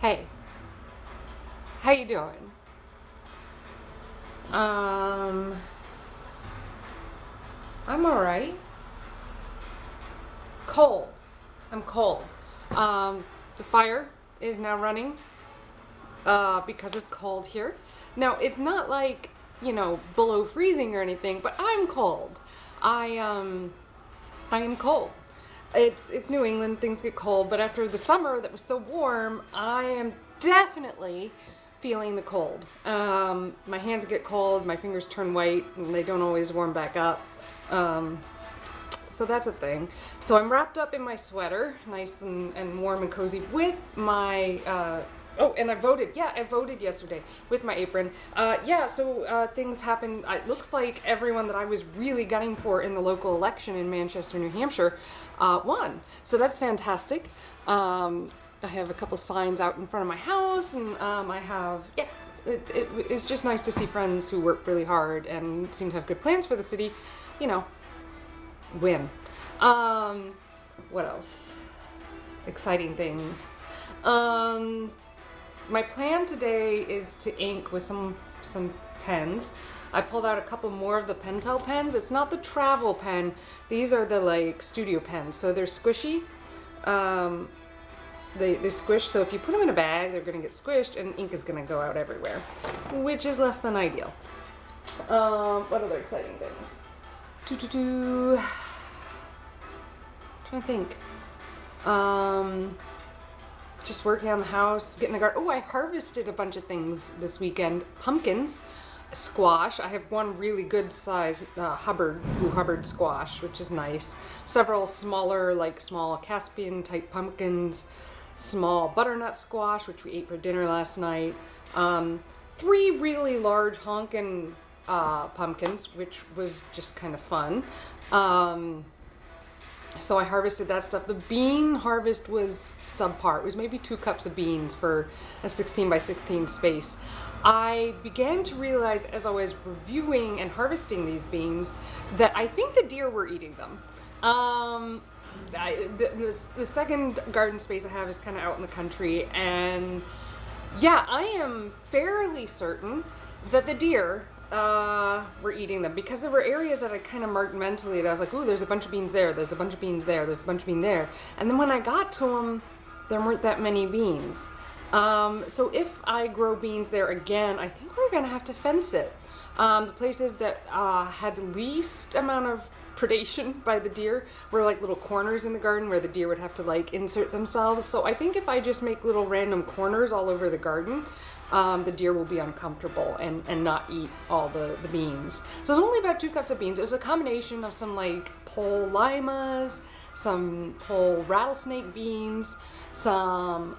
Hey, how you doing? Um, I'm all right. Cold. I'm cold. The fire is now running because it's cold here. Now, it's not like, below freezing or anything, but I'm cold. I um I am cold. It's New England, things get cold, but after the summer that was so warm, I am definitely feeling the cold. My hands get cold, my fingers turn white, and they don't always warm back up. Um, so that's a thing. So I'm wrapped up in my sweater, nice and warm and cozy, with my. Oh, and I voted. Yeah, I voted yesterday with my apron. So things happened. It looks like everyone that I was really gunning for in the local election in Manchester, New Hampshire, won. So that's fantastic. I have a couple signs out in front of my house, and it's just nice to see friends who work really hard and seem to have good plans for the city, you know, win. What else? Exciting things. My plan today is to ink with some pens. I pulled out a couple more of the Pentel pens. It's not the travel pen. These are the like studio pens. So they're squishy. They squish, so if you put them in a bag, they're going to get squished and ink is going to go out everywhere, which is less than ideal. What other exciting things? Trying to think. Just working on the house, getting the garden. Oh, I harvested a bunch of things this weekend. Pumpkins, squash. I have one really good size Blue Hubbard squash, which is nice. Several smaller, like small Caspian type pumpkins. Small butternut squash, which we ate for dinner last night. Three really large honkin' pumpkins, which was just kind of fun. So I harvested that stuff. The bean harvest was subpar. It was maybe 2 cups of beans for a 16 by 16 space. I began to realize as I was reviewing and harvesting these beans that I think the deer were eating them. The second garden space I have is kind of out in the country, and yeah, I am fairly certain that the deer were eating them, because there were areas that I kind of marked mentally that I was like, ooh, there's a bunch of beans there, there's a bunch of beans there, there's a bunch of beans there, and then when I got to them, there weren't that many beans. So if I grow beans there again, I think we're gonna have to fence it. The places that had least amount of predation by the deer were like little corners in the garden where the deer would have to like insert themselves. So I think if I just make little random corners all over the garden, the deer will be uncomfortable and not eat all the beans. So it's only about 2 cups of beans. It was a combination of some like pole limas, some pole rattlesnake beans, some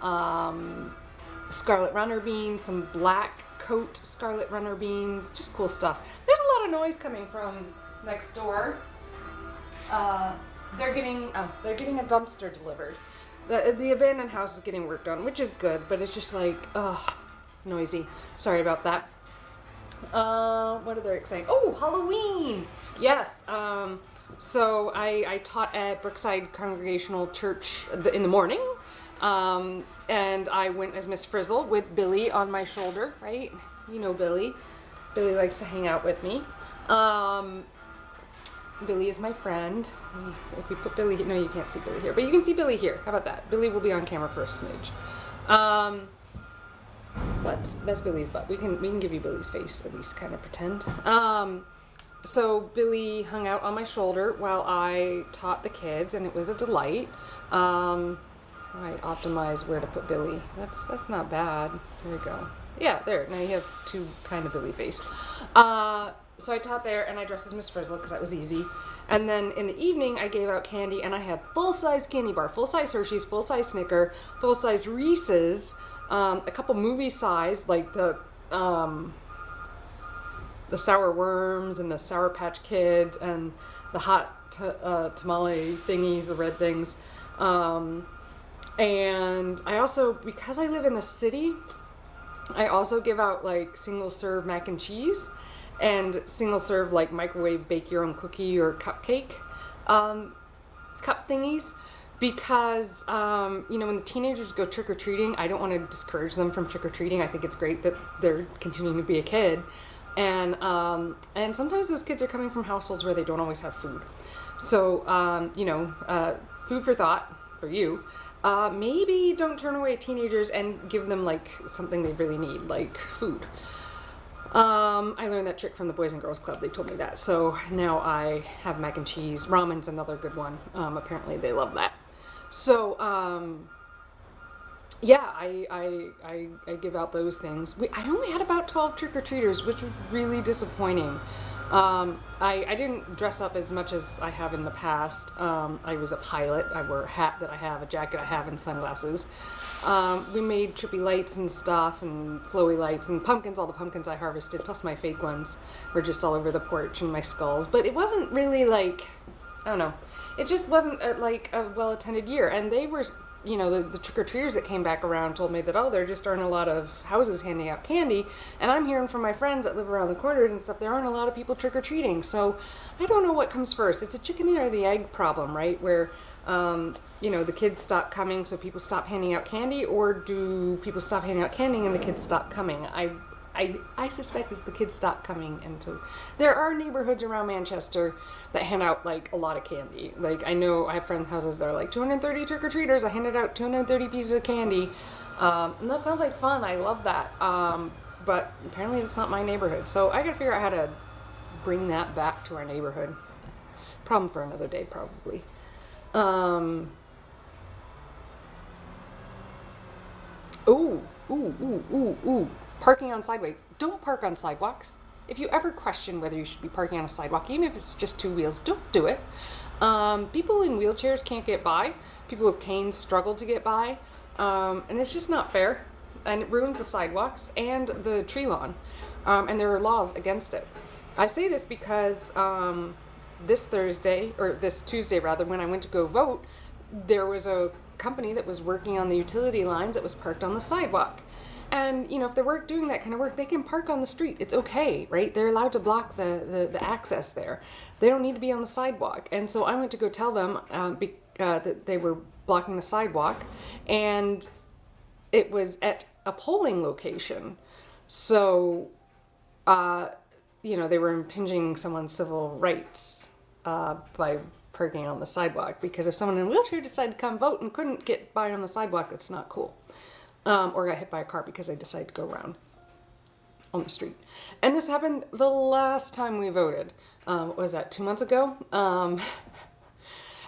scarlet runner beans, some black coat scarlet runner beans, just cool stuff. There's a lot of noise coming from next door. They're getting a dumpster delivered. The abandoned house is getting worked on, which is good, but it's just like, noisy. Sorry about that. What are they saying? Oh, Halloween! Yes. So I taught at Brookside Congregational Church in the morning. And I went as Miss Frizzle with Billy on my shoulder, right? You know Billy. Billy likes to hang out with me. Billy is my friend. If we put Billy here, no, you can't see Billy here, but you can see Billy here. How about that? Billy will be on camera for a smidge. That's Billy's butt. We can give you Billy's face, at least kind of pretend. So Billy hung out on my shoulder while I taught the kids, and it was a delight. I optimize where to put Billy. That's not bad. There we go. Yeah, there. Now you have 2 kind of Billy face. So I taught there, and I dressed as Miss Frizzle because that was easy. And then in the evening, I gave out candy, and I had full-size candy bar, full-size Hershey's, full-size Snicker, full-size Reese's, a couple movie size, like the Sour Worms and the Sour Patch Kids and the hot tamale thingies, the red things. And I also, because I live in the city, I also give out like single serve mac and cheese and single serve like microwave bake your own cookie or cupcake cup thingies, because, you know, when the teenagers go trick-or-treating, I don't want to discourage them from trick-or-treating. I think it's great that they're continuing to be a kid. And sometimes those kids are coming from households where they don't always have food. So, you know, food for thought for you. Maybe don't turn away teenagers and give them like something they really need, like food. I learned that trick from the Boys and Girls Club. They told me that. So now I have mac and cheese. Ramen's another good one. Apparently they love that. So, yeah, I give out those things. I only had about 12 trick-or-treaters, which was really disappointing. I didn't dress up as much as I have in the past. I was a pilot. I wore a hat that I have, a jacket I have, and sunglasses. We made trippy lights and stuff, and flowy lights, and pumpkins. All the pumpkins I harvested, plus my fake ones, were just all over the porch and my skulls. But it wasn't really like, I don't know, it just wasn't like a well-attended year. And they were, you know, the trick-or-treaters that came back around told me that, oh, there just aren't a lot of houses handing out candy. And I'm hearing from my friends that live around the corners and stuff, there aren't a lot of people trick-or-treating. So I don't know what comes first. It's a chicken or the egg problem, right? Where, you know, the kids stop coming, so people stop handing out candy, or do people stop handing out candy and the kids stop coming? I suspect it's the kids stop coming, and so there are neighborhoods around Manchester that hand out like a lot of candy. Like I know I have friends' houses that are like 230 trick-or-treaters. I handed out 230 pieces of candy, and that sounds like fun. I love that, but apparently it's not my neighborhood. So I gotta figure out how to bring that back to our neighborhood. Problem for another day, probably. Ooh. Parking on sideways. Don't park on sidewalks. If you ever question whether you should be parking on a sidewalk, even if it's just two wheels, don't do it. People in wheelchairs can't get by. People with canes struggle to get by. And it's just not fair. And it ruins the sidewalks and the tree lawn. And there are laws against it. I say this because this Tuesday rather, when I went to go vote, there was a company that was working on the utility lines that was parked on the sidewalk. And, you know, if they're doing that kind of work, they can park on the street. It's okay, right? They're allowed to block the access there. They don't need to be on the sidewalk. And so I went to go tell them that they were blocking the sidewalk, and it was at a polling location. So, you know, they were impinging someone's civil rights by parking on the sidewalk, because if someone in a wheelchair decided to come vote and couldn't get by on the sidewalk, that's not cool. Or got hit by a car because they decided to go around on the street. And this happened the last time we voted. What was that, 2 months ago?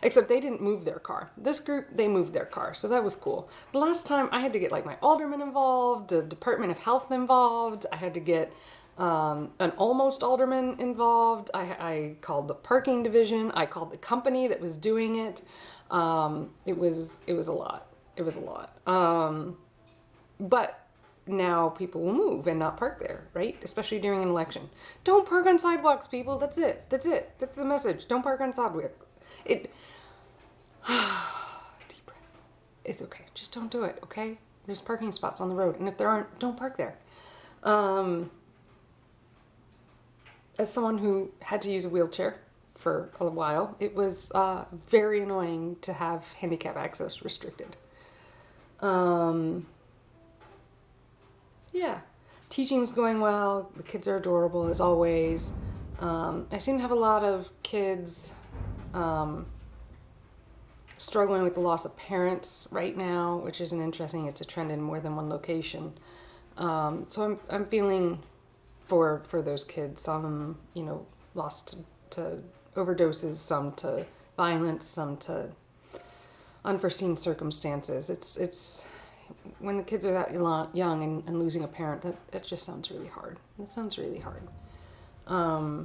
Except they didn't move their car. This group, they moved their car, so that was cool. The last time I had to get like my alderman involved, the Department of Health involved, I had to get an almost alderman involved. I called the parking division. I called the company that was doing it. It was a lot. It was a lot. But now people will move and not park there, right? Especially during an election. Don't park on sidewalks, people. That's it. That's the message. Don't park on sidewalks. Deep breath. It's okay. Just don't do it, okay? There's parking spots on the road, and if there aren't, don't park there. As someone who had to use a wheelchair for a while, it was very annoying to have handicap access restricted. Yeah, teaching's going well. The kids are adorable as always. I seem to have a lot of kids struggling with the loss of parents right now, which isn't interesting. It's a trend in more than one location. So I'm feeling for those kids. Some, you know, lost to overdoses, some to violence, some to unforeseen circumstances. It's when the kids are that young and losing a parent, that just sounds really hard. That sounds really hard. I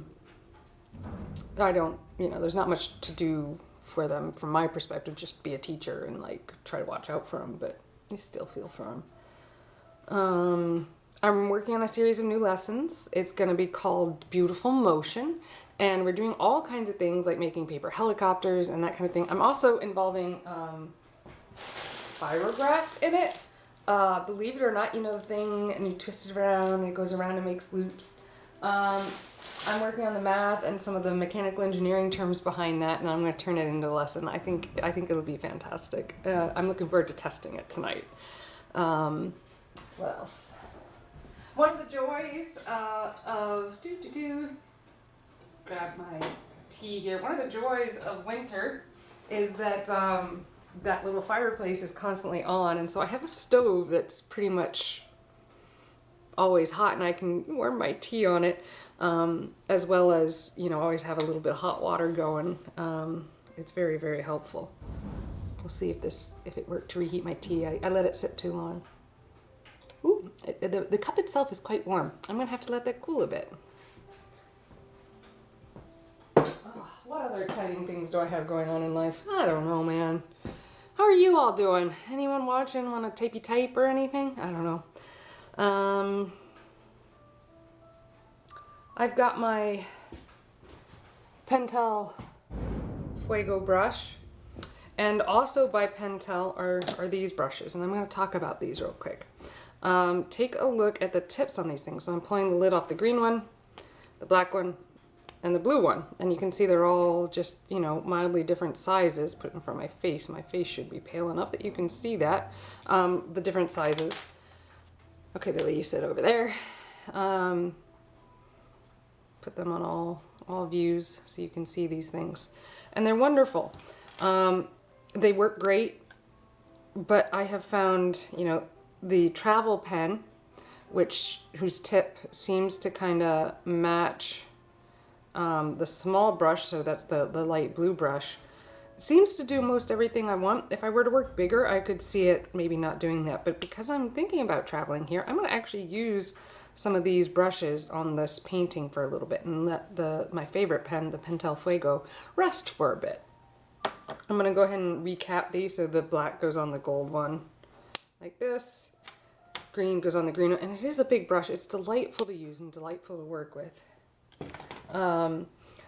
don't, you know, there's not much to do for them from my perspective, just be a teacher and like try to watch out for them, but you still feel for them. I'm working on a series of new lessons. It's going to be called Beautiful Motion, and we're doing all kinds of things like making paper helicopters and that kind of thing. I'm also involving spirograph in it. Believe it or not, you know the thing, and you twist it around, it goes around and makes loops. I'm working on the math and some of the mechanical engineering terms behind that, and I'm going to turn it into a lesson. I think it'll be fantastic. I'm looking forward to testing it tonight. What else? One of the joys of grab my tea here. One of the joys of winter is that that little fireplace is constantly on, and so I have a stove that's pretty much always hot, and I can warm my tea on it, as well as, you know, always have a little bit of hot water going. It's very, very helpful. We'll see if it worked to reheat my tea. I let it sit too long. Ooh, the cup itself is quite warm. I'm gonna have to let that cool a bit. Oh, what other exciting things do I have going on in life? I don't know, man. How are you all doing? Anyone watching want to tapey type or anything? I don't know. I've got my Pentel Fuego brush, and also by Pentel are these brushes, and I'm going to talk about these real quick. Take a look at the tips on these things. So I'm pulling the lid off the green one, the black one, and the blue one, and you can see they're all just, you know, mildly different sizes. Put it in front of my face. My face should be pale enough that you can see that. The different sizes. Okay, Billy, you sit over there. Put them on all views so you can see these things. And they're wonderful. They work great, but I have found, you know, the travel pen, whose tip seems to kind of match the small brush, so that's the light blue brush, seems to do most everything I want. If I were to work bigger, I could see it maybe not doing that, but because I'm thinking about traveling here, I'm going to actually use some of these brushes on this painting for a little bit and let my favorite pen, the Pentel Fuego, rest for a bit. I'm going to go ahead and recap these, so the black goes on the gold one like this, green goes on the green one, and it is a big brush. It's delightful to use and delightful to work with.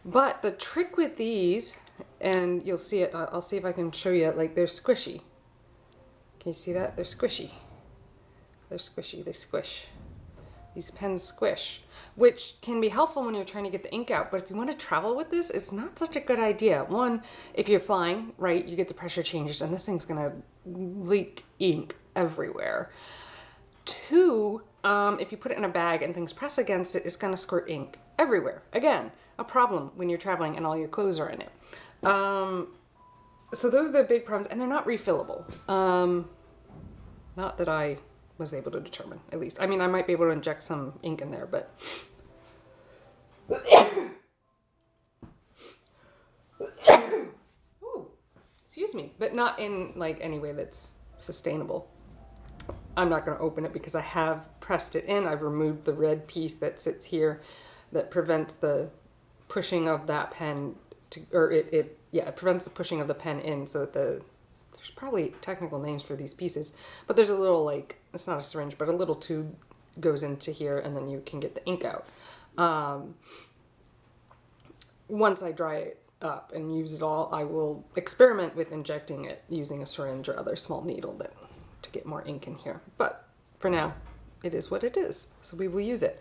But the trick with these, and you'll see it, I'll see if I can show you, like, they're squishy. Can you see that? They're squishy. They're squishy, they squish. These pens squish, which can be helpful when you're trying to get the ink out, but if you want to travel with this, it's not such a good idea. One, if you're flying, right, you get the pressure changes, and this thing's gonna leak ink everywhere. Two, if you put it in a bag and things press against it, it's gonna squirt ink everywhere. Again, a problem when you're traveling and all your clothes are in it. So those are the big problems, and they're not refillable. Not that I was able to determine, at least. I mean, I might be able to inject some ink in there, but... Ooh, excuse me. But not in, like, any way that's sustainable. I'm not going to open it because I have pressed it in. I've removed the red piece that sits here that prevents the pushing of that pen it prevents the pushing of the pen in, so that there's probably technical names for these pieces, but there's a little, like, it's not a syringe, but a little tube goes into here, and then you can get the ink out. Once I dry it up and use it all, I will experiment with injecting it using a syringe or other small needle to get more ink in here. But for now, it is what it is, so we will use it.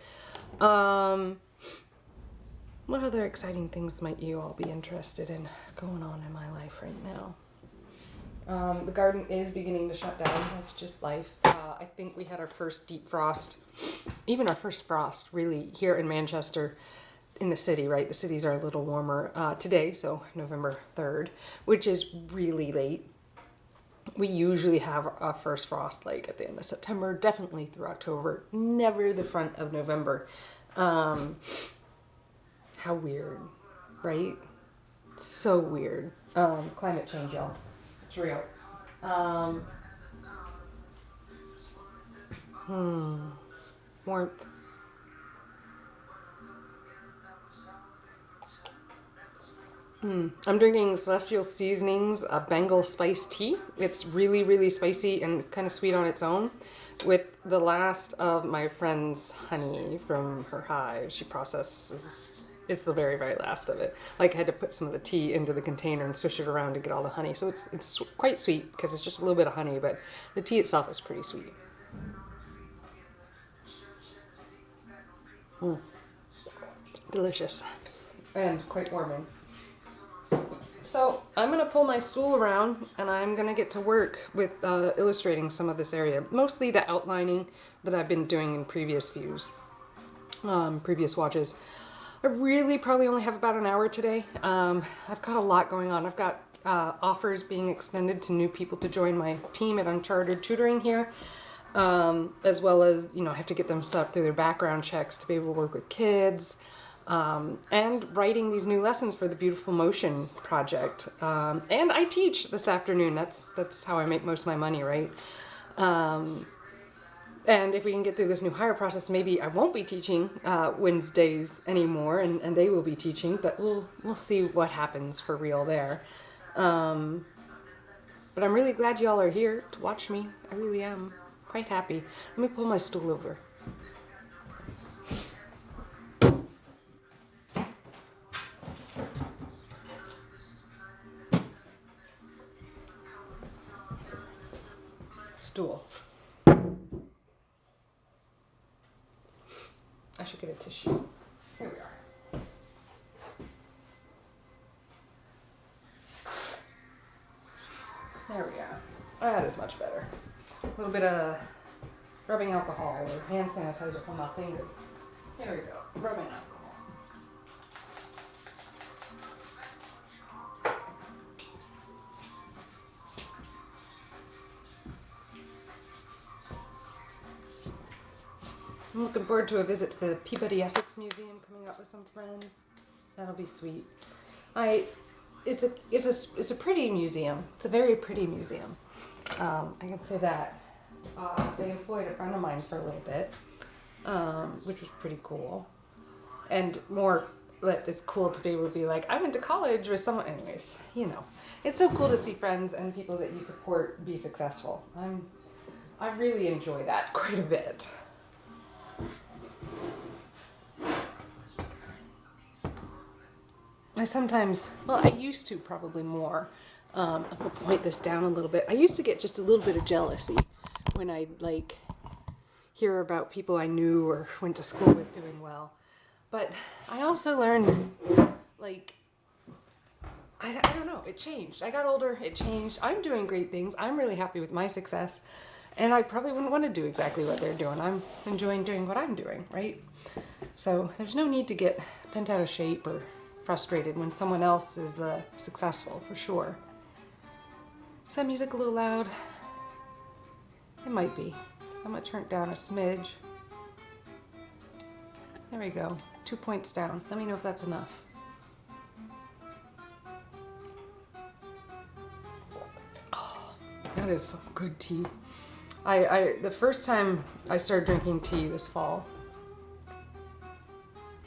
What other exciting things might you all be interested in going on in my life right now? The garden is beginning to shut down. That's just life. I think we had our first deep frost, even our first frost, really, here in Manchester, in the city, right? The cities are a little warmer today, so November 3rd, which is really late. We usually have our first frost, like, at the end of September, definitely through October, never the front of November. How weird, right? So weird. Climate change, y'all. It's real. Warmth. I'm drinking Celestial Seasonings Bengal Spice Tea. It's really, really spicy and it's kind of sweet on its own, with the last of my friend's honey from her hive. She processes, it's the very, very last of it. Like, I had to put some of the tea into the container and swish it around to get all the honey. So it's quite sweet because it's just a little bit of honey, but the tea itself is pretty sweet. delicious and quite warming. So I'm going to pull my stool around and I'm going to get to work with illustrating some of this area. Mostly the outlining that I've been doing in previous views, previous watches. I really probably only have about an hour today. I've got a lot going on. I've got offers being extended to new people to join my team at Uncharted Tutoring here. As well as, I have to get them set up through their background checks to be able to work with kids. And writing these new lessons for the Beautiful Motion project. And I teach this afternoon. That's how I make most of my money, right? And if we can get through this new hire process, maybe I won't be teaching Wednesdays anymore, and they will be teaching. But we'll see what happens for real there. But I'm really glad y'all are here to watch me. I really am quite happy. Let me pull my stool over. Stool. I should get a tissue. Here we are. There we are. That is much better. A little bit of rubbing alcohol or hand sanitizer for my fingers. There we go. Rubbing alcohol. I'm looking forward to a visit to the Peabody Essex Museum coming up with some friends. That'll be sweet. It's a pretty museum. It's a very pretty museum. I can say that. They employed a friend of mine for a little bit, which was pretty cool. And more, it's cool to be able to be like, I went to college with someone. Anyways, it's so cool to see friends and people that you support be successful. I really enjoy that quite a bit. I used to probably more. I'm gonna point this down a little bit. I used to get just a little bit of jealousy when I'd hear about people I knew or went to school with doing well. But I also learned, I don't know, it changed. I got older, it changed. I'm doing great things. I'm really happy with my success. And I probably wouldn't want to do exactly what they're doing. I'm enjoying doing what I'm doing, right? So there's no need to get bent out of shape or frustrated when someone else is successful, for sure. Is that music a little loud? It might be. I'm gonna turn it down a smidge. There we go. 2 points down. Let me know if that's enough. Oh, that is some good tea. The first time I started drinking tea this fall.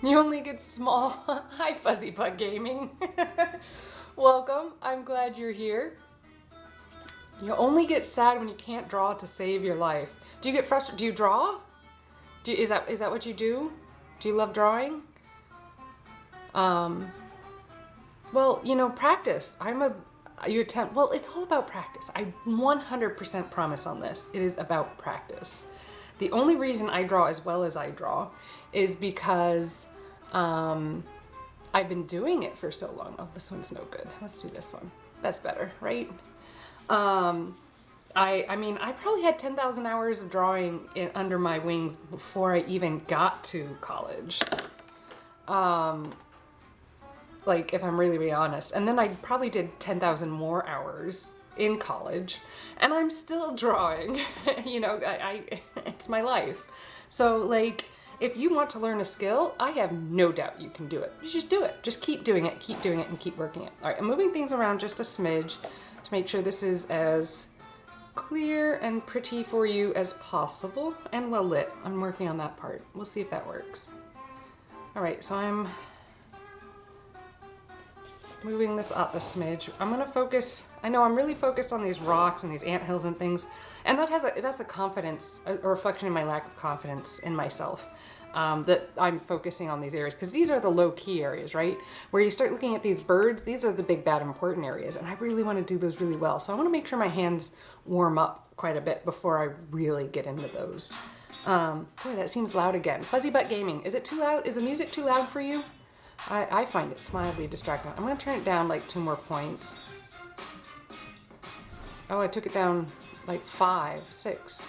You only get small. Hi, Fuzzy Bug Gaming. Welcome. I'm glad you're here. You only get sad when you can't draw to save your life. Do you get frustrated? Do you draw? Is that what you do? Do you love drawing? Well, practice. It's all about practice. I 100% promise on this. It is about practice. The only reason I draw as well as I draw is because I've been doing it for so long. Oh, this one's no good. Let's do this one. That's better, right? I probably had 10,000 hours of drawing under my wings before I even got to college. If I'm really, really honest. And then I probably did 10,000 more hours in college, and I'm still drawing. It's my life. So, if you want to learn a skill, I have no doubt you can do it. You just do it. Just keep doing it, and keep working it. All right, I'm moving things around just a smidge to make sure this is as clear and pretty for you as possible, and well lit. I'm working on that part. We'll see if that works. All right, so I'm moving this up a smidge. I'm gonna focus, I know I'm really focused on these rocks and these anthills and things, and that's a confidence, a reflection of my lack of confidence in myself, that I'm focusing on these areas, because these are the low-key areas, right? Where you start looking at these birds, these are the big, bad, important areas, and I really want to do those really well. So I want to make sure my hands warm up quite a bit before I really get into those. Boy, that seems loud again. Fuzzy Butt Gaming, is it too loud? Is the music too loud for you? I find it mildly distracting. I'm gonna turn it down like 2 more points. Oh, I took it down like 5, 6.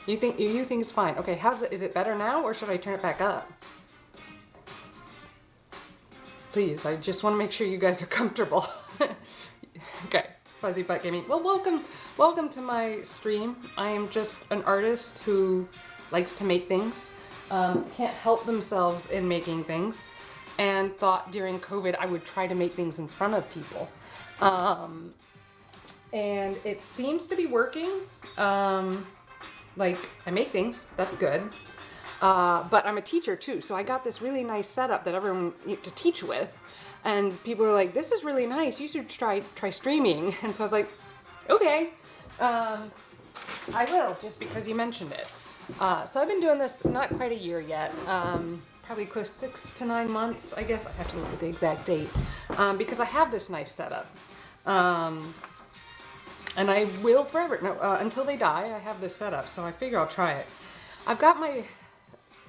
You think it's fine? Okay, is it better now, or should I turn it back up? Please, I just want to make sure you guys are comfortable. Okay, Fuzzy Butt Gaming. Well, welcome to my stream. I am just an artist who likes to make things, can't help themselves in making things, and thought during COVID I would try to make things in front of people. And it seems to be working. Like, I make things, that's good. But I'm a teacher too, so I got this really nice setup that everyone to teach with. And people were like, this is really nice, you should try streaming. And so I was like, okay, I will, just because you mentioned it. So I've been doing this not quite a year yet, probably close 6 to 9 months, I guess. I have to look at the exact date, because I have this nice setup. And I will forever, until they die, I have this setup, so I figure I'll try it. I've got my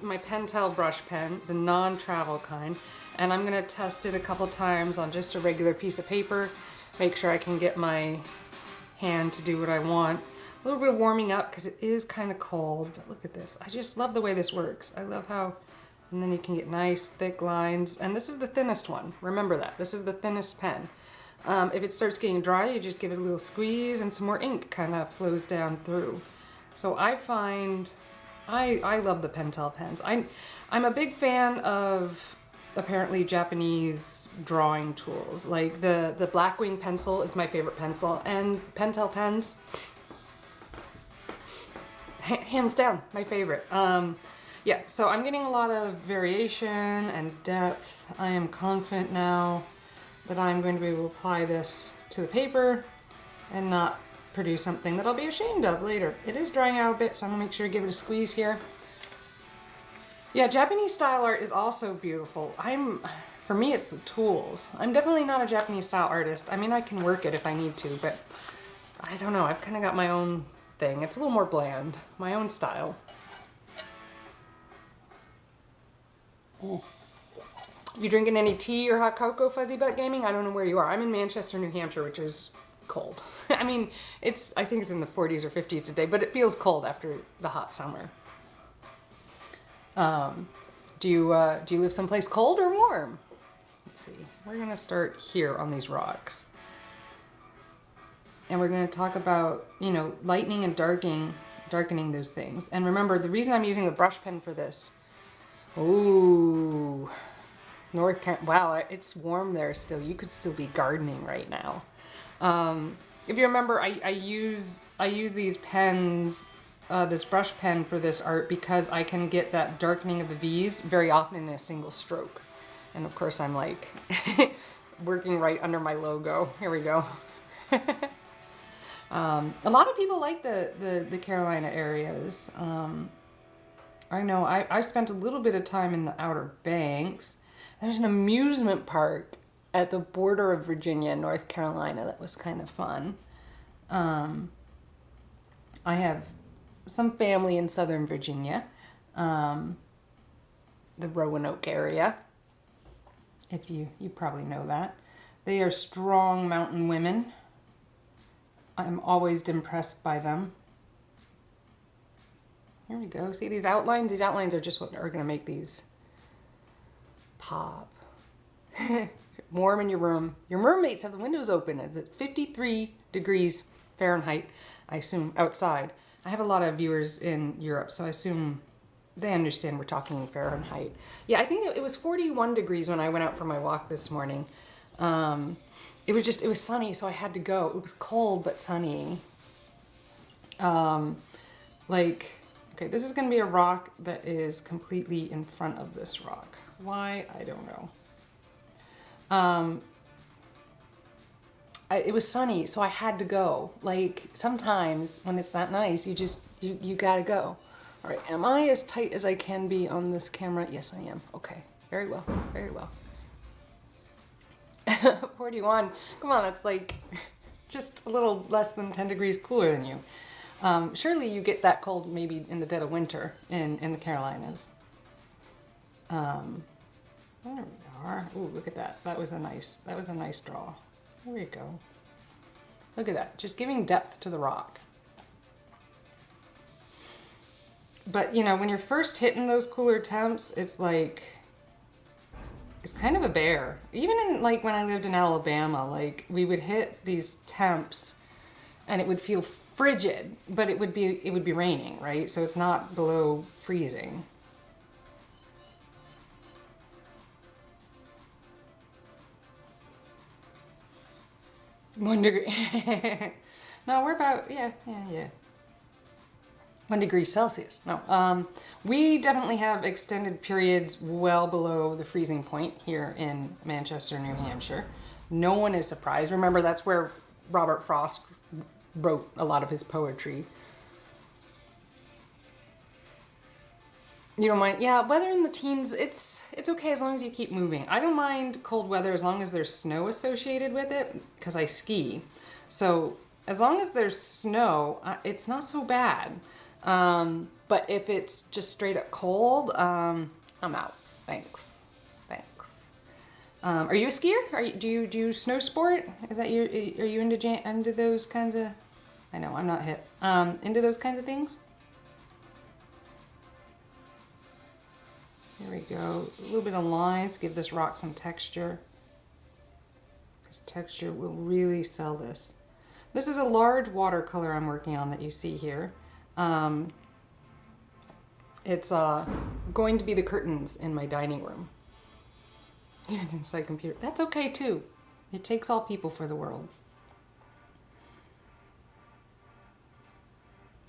Pentel brush pen, the non-travel kind, and I'm gonna test it a couple times on just a regular piece of paper, make sure I can get my hand to do what I want. A little bit of warming up because it is kind of cold, but look at this. I just love the way this works. I love how, and then you can get nice thick lines, and this is the thinnest one. Remember that, this is the thinnest pen. If it starts getting dry, you just give it a little squeeze and some more ink kind of flows down through. So I find, I love the Pentel pens. I'm a big fan of apparently Japanese drawing tools. Like the Blackwing pencil is my favorite pencil, and Pentel pens, hands down, my favorite. Yeah, so I'm getting a lot of variation and depth. I am confident now that I'm going to be able to apply this to the paper and not produce something that I'll be ashamed of later. It is drying out a bit, so I'm gonna make sure to give it a squeeze here. Yeah, Japanese style art is also beautiful. For me, it's the tools. I'm definitely not a Japanese style artist. I mean, I can work it if I need to, but I don't know, I've kind of got my own thing. It's a little more bland, my own style. Ooh. You drinking any tea or hot cocoa, Fuzzy Butt Gaming? I don't know where you are. I'm in Manchester, New Hampshire, which is cold. I mean, I think it's in the 40s or 50s today, but it feels cold after the hot summer. Do you live someplace cold or warm? Let's see. We're gonna start here on these rocks, and we're gonna talk about, lightening and darkening those things. And remember, the reason I'm using the brush pen for this. Ooh. Wow, it's warm there still. You could still be gardening right now. If you remember, I use these pens, this brush pen for this art because I can get that darkening of the V's very often in a single stroke. And of course I'm like working right under my logo. Here we go. A lot of people like the Carolina areas. I know I spent a little bit of time in the Outer Banks. There's an amusement park at the border of Virginia and North Carolina that was kind of fun. I have some family in Southern Virginia, the Roanoke area, if you probably know that. They are strong mountain women. I'm always impressed by them. Here we go. See these outlines? These outlines are just what are going to make these pop. Warm in your room. Your roommates have the windows open at 53 degrees Fahrenheit, I assume, outside. I have a lot of viewers in Europe, so I assume they understand we're talking in Fahrenheit. Yeah, I think it was 41 degrees when I went out for my walk this morning. It was sunny, so I had to go. It was cold, but sunny. Okay, this is going to be a rock that is completely in front of this rock. Why? I don't know. It was sunny, so I had to go. Like, sometimes when it's that nice, you gotta go. All right, am I as tight as I can be on this camera? Yes, I am. Okay, very well, very well. 41, come on, that's like just a little less than 10 degrees cooler than you. Surely you get that cold maybe in the dead of winter in the Carolinas. There we go. are. Ooh, look at that. That was a nice draw. There we go. Look at that. Just giving depth to the rock. But, you know, when you're first hitting those cooler temps, it's like, it's kind of a bear. Even in, like, when I lived in Alabama, like, we would hit these temps and it would feel frigid, but it would be raining, right? So it's not below freezing. (1 degree). No, we're about, yeah. 1 degree Celsius. No, we definitely have extended periods well below the freezing point here in Manchester, New Hampshire. No one is surprised. Remember, that's where Robert Frost wrote a lot of his poetry. You don't mind? Yeah, weather in the teens, it's okay as long as you keep moving. I don't mind cold weather as long as there's snow associated with it, because I ski. So as long as there's snow, it's not so bad. But if it's just straight up cold, I'm out. Thanks. Are you a skier? Do you snow sport? Is that are you into those kinds of, I know, I'm not hip. Into those kinds of things? There we go. A little bit of lines, give this rock some texture. This texture will really sell this. This is a large watercolor I'm working on that you see here. It's going to be the curtains in my dining room. Even inside computer. That's okay too. It takes all people for the world.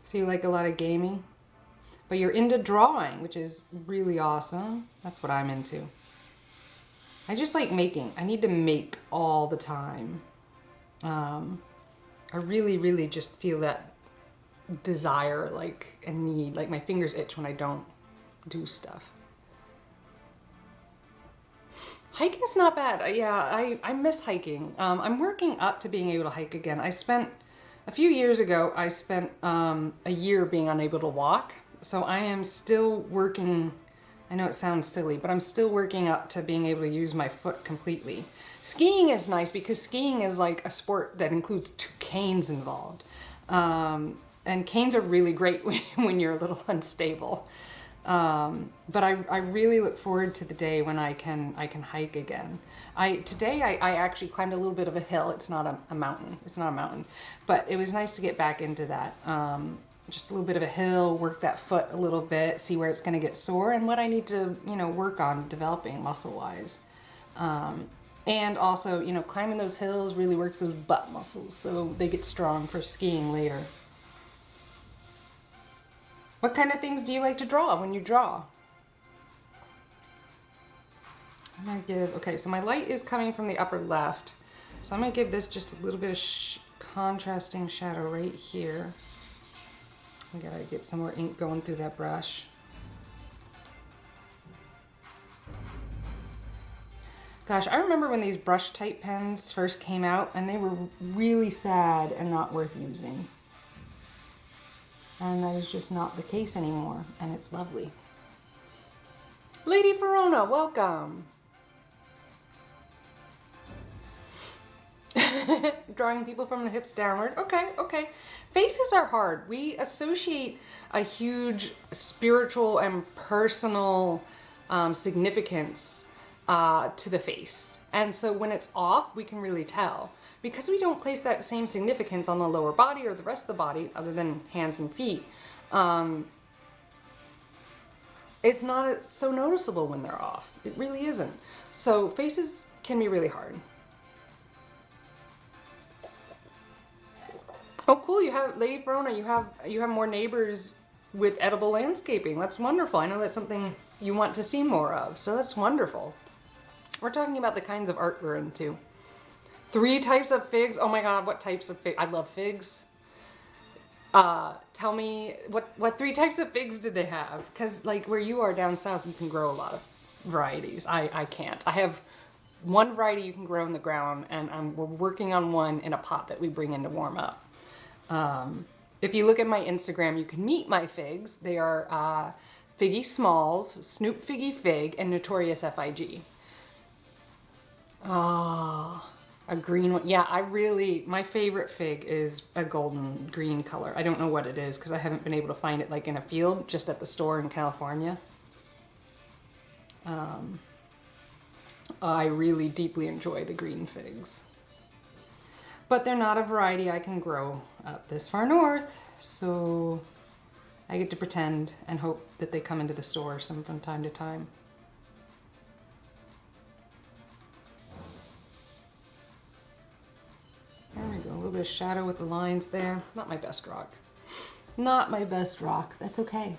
So you like a lot of gaming? But you're into drawing, which is really awesome. That's what I'm into. I just like making. I need to make all the time. I really just feel that desire, like, and need, like my fingers itch when I don't do stuff. Hiking's not bad. Yeah, I miss hiking. I'm working up to being able to hike again. A few years ago, I spent a year being unable to walk. So I am still working, I know it sounds silly, but I'm still working up to being able to use my foot completely. Skiing is nice because skiing is like a sport that includes 2 canes involved. And canes are really great when you're a little unstable. But I really look forward to the day when I can hike again. Today I actually climbed a little bit of a hill. It's not a mountain. It's not a mountain, but it was nice to get back into that. Just a little bit of a hill, work that foot a little bit, see where it's going to get sore and what I need to, work on developing muscle-wise. And also, climbing those hills really works those butt muscles, so they get strong for skiing later. What kind of things do you like to draw when you draw? I'm going to give, okay, so my light is coming from the upper left, so I'm going to give this just a little bit of contrasting shadow right here. I gotta get some more ink going through that brush. Gosh, I remember when these brush type pens first came out and they were really sad and not worth using. And that is just not the case anymore, and it's lovely. Lady Verona, welcome! Drawing people from the hips downward. Okay. Faces are hard. We associate a huge spiritual and personal significance to the face. And so when it's off, we can really tell. Because we don't place that same significance on the lower body or the rest of the body, other than hands and feet, it's not so noticeable when they're off. It really isn't. So faces can be really hard. Oh, cool! You have, Lady Verona, you have more neighbors with edible landscaping. That's wonderful. I know that's something you want to see more of, so that's wonderful. We're talking about the kinds of art we're into. 3 types of figs. Oh my God, what types of figs? I love figs. Tell me what 3 types of figs did they have? Because like where you are down south, you can grow a lot of varieties. I can't. I have 1 variety you can grow in the ground, and we're working on one in a pot that we bring in to warm up. If you look at my Instagram, you can meet my figs. They are Figgy Smalls, Snoop Figgy Fig, and Notorious FIG. Ah, a green one. Yeah, my favorite fig is a golden green color. I don't know what it is because I haven't been able to find it like in a field, just at the store in California. I really deeply enjoy the green figs. But they're not a variety I can grow up this far north, so I get to pretend and hope that they come into the store some from time to time. There we go, a little bit of shadow with the lines there. Not my best rock. Not my best rock, that's okay.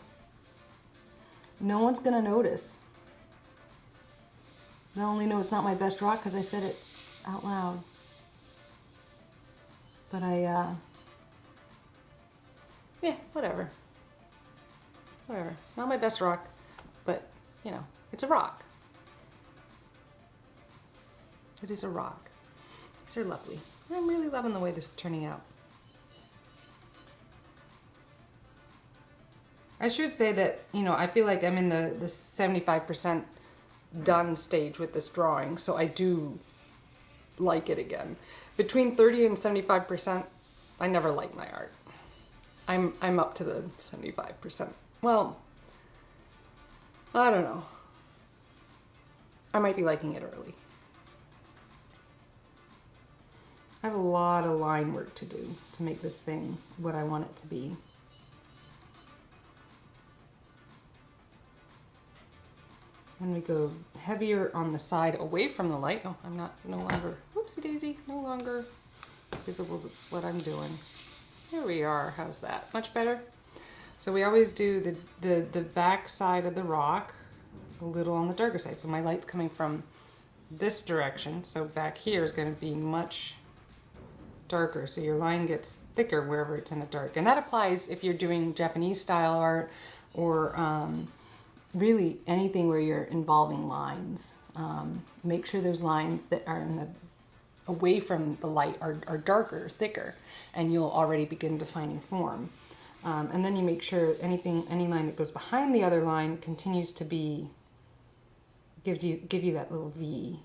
No one's gonna notice. They'll only know it's not my best rock because I said it out loud. But yeah, whatever. Whatever. Not my best rock, but, you know, it's a rock. It is a rock. These are lovely. I'm really loving the way this is turning out. I should say that, you know, I feel like I'm in the 75% done stage with this drawing, so I do like it again. Between 30 and 75%, I never like my art. I'm up to the 75%. Well, I don't know. I might be liking it early. I have a lot of line work to do to make this thing what I want it to be. And we go heavier on the side away from the light. Oh, I'm no longer, whoopsie daisy, no longer visible. That's what I'm doing. Here we are. How's that? Much better? So we always do the back side of the rock a little on the darker side. So my light's coming from this direction. So back here is going to be much darker. So your line gets thicker wherever it's in the dark. And that applies if you're doing Japanese style art or really anything where you're involving lines. Make sure those lines that are in the away from the light are darker, thicker, and you'll already begin defining form. And then you make sure any line that goes behind the other line continues to be, give you that little V,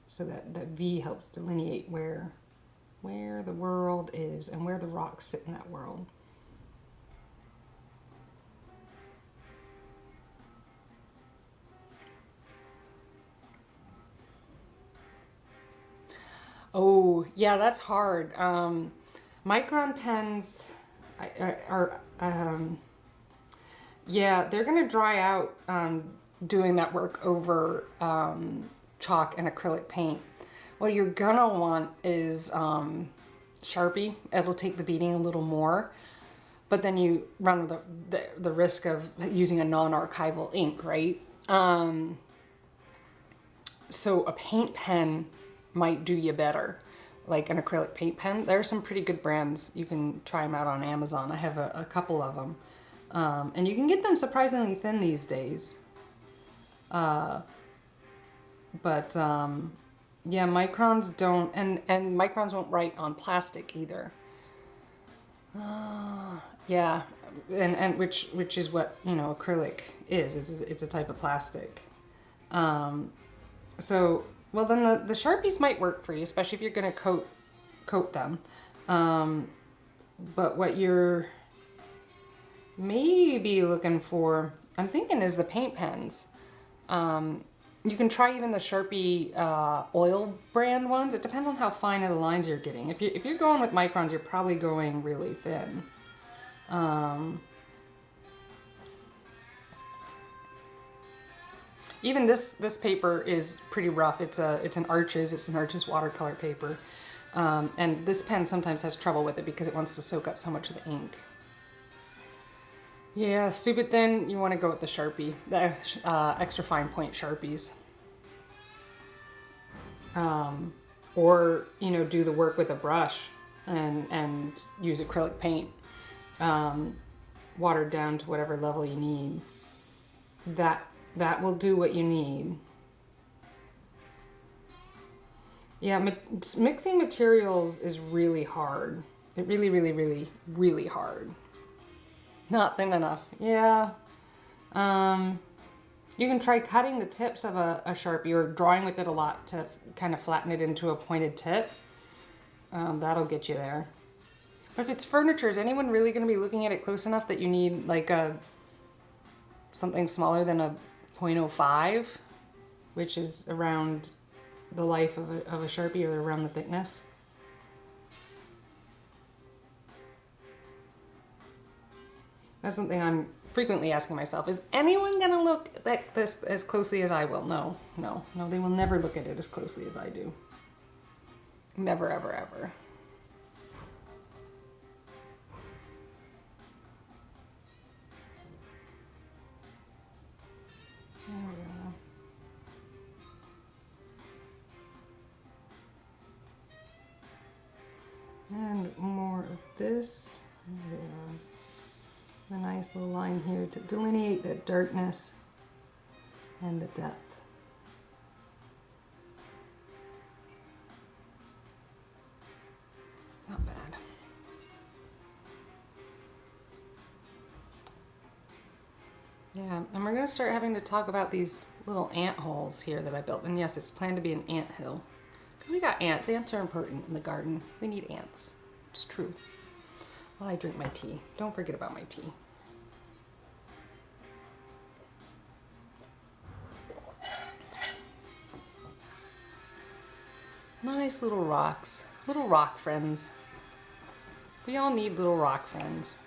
so that V helps delineate where the world is and where the rocks sit in that world. Oh, yeah, that's hard. Micron pens are yeah, they're gonna dry out doing that work over chalk and acrylic paint. What you're gonna want is Sharpie. It'll take the beating a little more, but then you run the risk of using a non-archival ink, right? So a paint pen might do you better, like an acrylic paint pen. There are some pretty good brands. You can try them out on Amazon. I have a couple of them. And you can get them surprisingly thin these days. Yeah, microns don't, and microns won't write on plastic either. Yeah, and which is what, you know, acrylic is. It's a type of plastic. So, well, then the Sharpies might work for you, especially if you're going to coat them. But what you're maybe looking for, I'm thinking, is the paint pens. You can try even the Sharpie oil brand ones. It depends on how fine of the lines you're getting. If you're going with microns, you're probably going really thin. Even this paper is pretty rough. It's an Arches watercolor paper. And this pen sometimes has trouble with it because it wants to soak up so much of the ink. Yeah, stupid thin, you want to go with the Sharpie, the extra fine point Sharpies. Or, you know, do the work with a brush and use acrylic paint, watered down to whatever level you need. That will do what you need. Yeah, mixing materials is really hard. It really, really, really, really hard. Not thin enough. Yeah. You can try cutting the tips of a Sharpie or drawing with it a lot to kind of flatten it into a pointed tip. That'll get you there. But if it's furniture, is anyone really going to be looking at it close enough that you need like something smaller than a 0.05, which is around the life of a Sharpie or around the thickness? That's something I'm frequently asking myself. Is anyone going to look at this as closely as I will? No, no, no, they will never look at it as closely as I do. Never, ever, ever. There we go. And more of this. There we go. A nice little line here to delineate the darkness and the depth. Not bad. Yeah, and we're going to start having to talk about these little ant holes here that I built. And yes, it's planned to be an ant hill. Because we got ants. Ants are important in the garden. We need ants. It's true. While I drink my tea. Don't forget about my tea. Nice little rocks. Little rock friends. We all need little rock friends.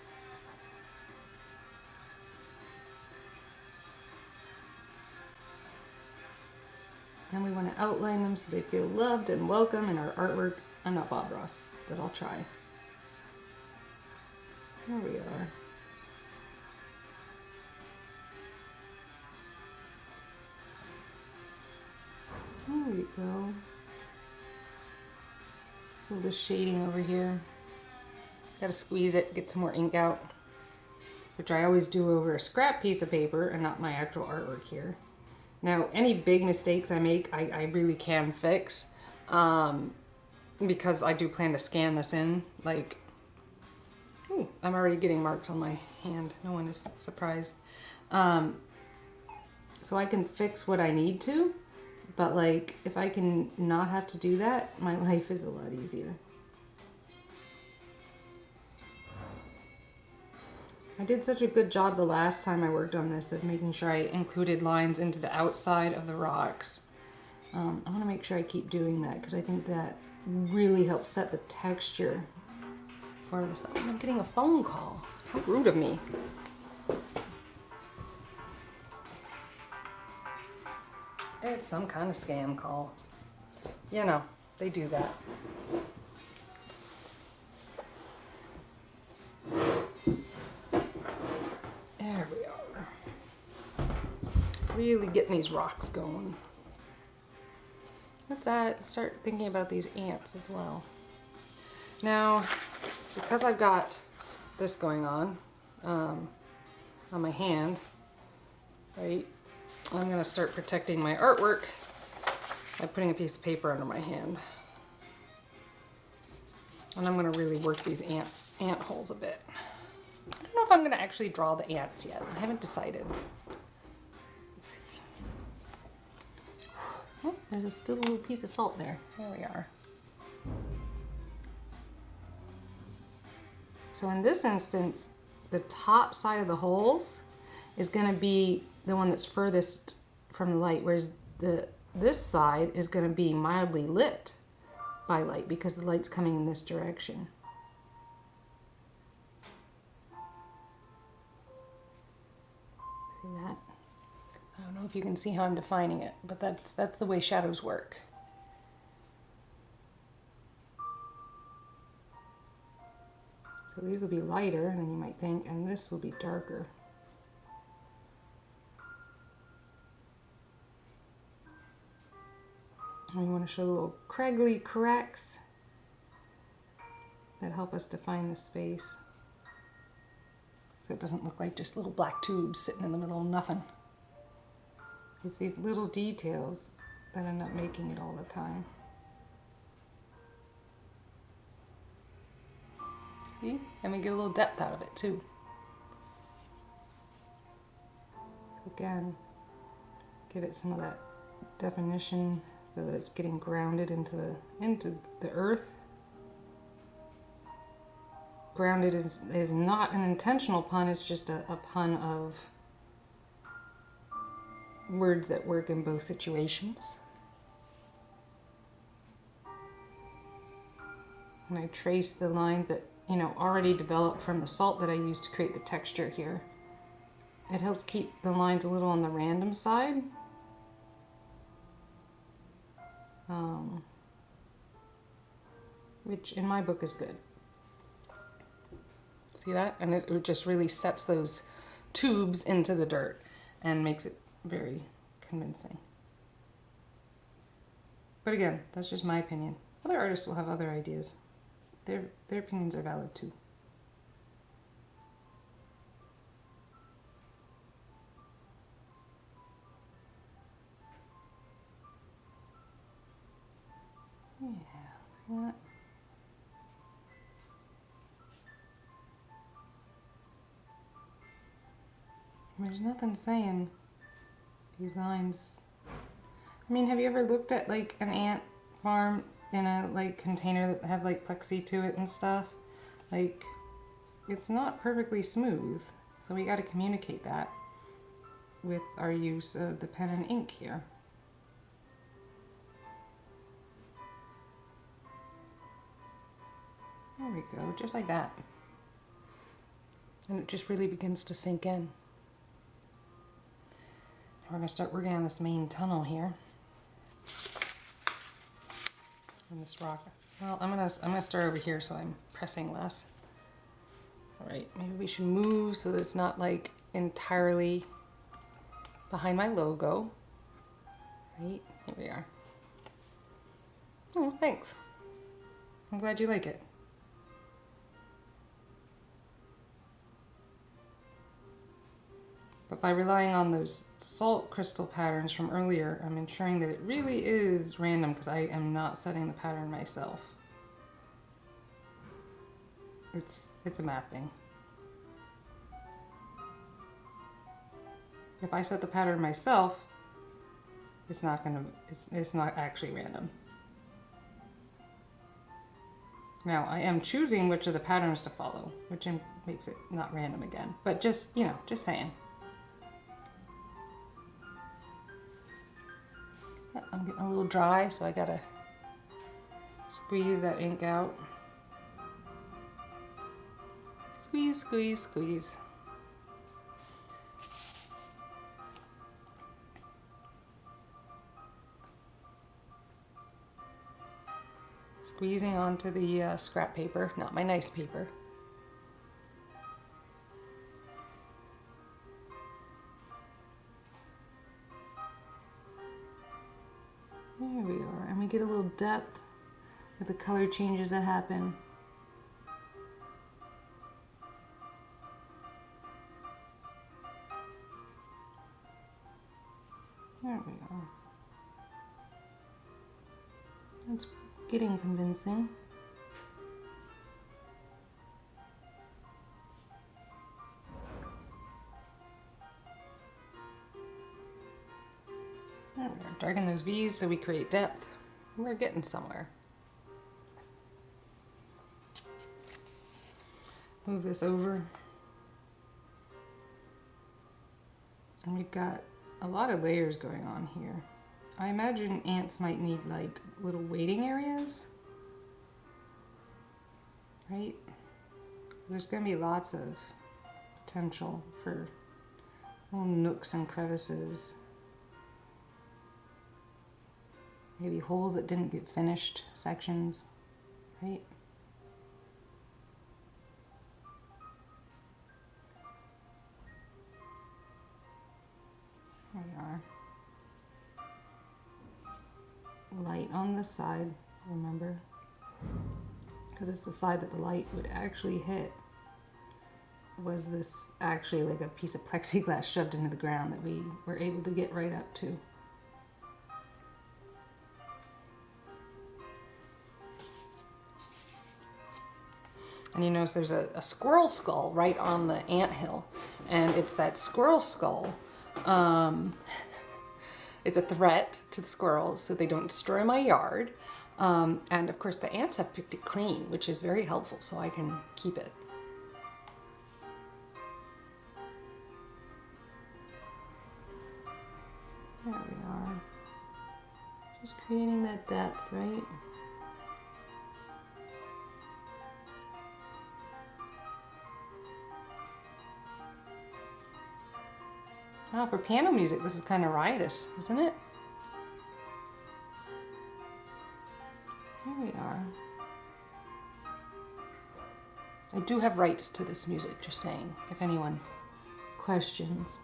And we want to outline them so they feel loved and welcome in our artwork. I'm not Bob Ross, but I'll try. There we are. There we go. A little shading over here. Gotta squeeze it, get some more ink out, which I always do over a scrap piece of paper and not my actual artwork here. Now, any big mistakes I make, I really can fix, because I do plan to scan this in. Like, ooh, I'm already getting marks on my hand. No one is surprised. So I can fix what I need to, but like, if I can not have to do that, my life is a lot easier. I did such a good job the last time I worked on this of making sure I included lines into the outside of the rocks. I want to make sure I keep doing that because I think that really helps set the texture for this. I'm getting a phone call. How rude of me. It's some kind of scam call. You know, they do that. There we are. Really getting these rocks going. Let's start thinking about these ants as well. Now, because I've got this going on my hand, right, I'm going to start protecting my artwork by putting a piece of paper under my hand. And I'm going to really work these ant holes a bit. I don't know if I'm going to actually draw the ants yet. I haven't decided. Let's see. Oh, there's still a little piece of salt there. There we are. So in this instance, the top side of the holes is going to be the one that's furthest from the light, whereas this side is going to be mildly lit by light because the light's coming in this direction. See that? I don't know if you can see how I'm defining it, but that's the way shadows work. So these will be lighter than you might think, and this will be darker. And we want to show little craggly cracks that help us define the space. So it doesn't look like just little black tubes sitting in the middle of nothing. It's these little details that end up making it all the time. See? And we get a little depth out of it too. So again, give it some of that definition so that it's getting grounded into the earth. Grounded is not an intentional pun, it's just a pun of words that work in both situations. And I trace the lines that, already developed from the salt that I used to create the texture here. It helps keep the lines a little on the random side. Which in my book is good. See that? And it just really sets those tubes into the dirt and makes it very convincing. But again, that's just my opinion. Other artists will have other ideas. Their opinions are valid too. Yeah, see that? There's nothing saying these lines. I mean, have you ever looked at like an ant farm in a like container that has like plexi to it and stuff? Like, it's not perfectly smooth. So we got to communicate that with our use of the pen and ink here. There we go, just like that. And it just really begins to sink in. We're going to start working on this main tunnel here. On this rock. Well, I'm gonna start over here so I'm pressing less. All right, maybe we should move so that it's not like entirely behind my logo. Right, here we are. Oh, thanks. I'm glad you like it. But by relying on those salt crystal patterns from earlier, I'm ensuring that it really is random because I am not setting the pattern myself. It's a math thing. If I set the pattern myself, it's not actually random. Now, I am choosing which of the patterns to follow, which makes it not random again. But just saying. I'm getting a little dry, so I gotta squeeze that ink out. Squeeze, squeeze, squeeze. Squeezing onto the scrap paper, not my nice paper. There we are, and we get a little depth with the color changes that happen. There we are. That's getting convincing. There we are, darken those V's so we create depth. We're getting somewhere. Move this over. And we've got a lot of layers going on here. I imagine ants might need like little waiting areas, right? There's going to be lots of potential for little nooks and crevices. Maybe holes that didn't get finished, sections, right? There we are. Light on this side, remember? Because it's the side that the light would actually hit. Was this actually like a piece of plexiglass shoved into the ground that we were able to get right up to? And you notice there's a squirrel skull right on the anthill, and it's that squirrel skull It's a threat to the squirrels so they don't destroy my yard. And of course the ants have picked it clean, which is very helpful, so I can keep it. There we are. Just creating that depth, right? Wow, for piano music, this is kind of riotous, isn't it? Here we are. I do have rights to this music, just saying, if anyone questions.